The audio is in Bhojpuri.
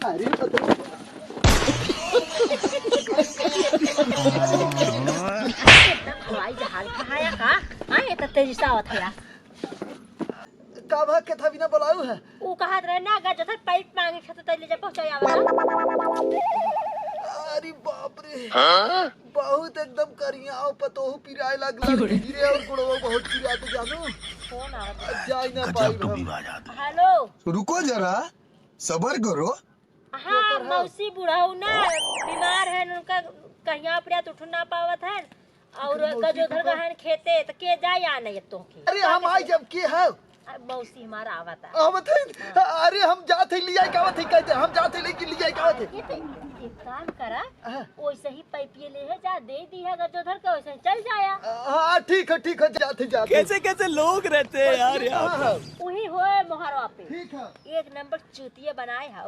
अरे मतलब हवाई जहाज कहाया का हां ये त तेजी से आवत है का भाग के था बिना बुलाऊ है। ऊ कहत रहे ना गा जथर पाइप मांगे छ त ले जा पहुंचाया वाला अरे बाप रे बहुत एकदम करिया और पतोहू पिराए लगला गिरे और गुड़वा बहुत पिराते जानू फोन आवत जाई ना पाई। हेलो रुको जरा सबर करो। हाँ मौसी बुढ़ाऊ ना बीमार है उनका कहिया पर उठ ना पावत है और गजोधर गहन खेते तो के जाए या नहीं तो के अरे हम आई जब के है मौसी हमारा आवत है आवत है। अरे हम जाते लिया कावत है कहते हम जाते लेके लिया कावत है। ये तो एक काम करा वैसे ही पाइपिए ले है जा दे दी है गजोधर का वैसे ही चल जाया। हाँ ठीक है जाते जाते। कैसे कैसे लोग रहते हैं यार यहाँ पे। वही होए मोहरवा पे ठीक है। एक नंबर चूतिया बनाए है।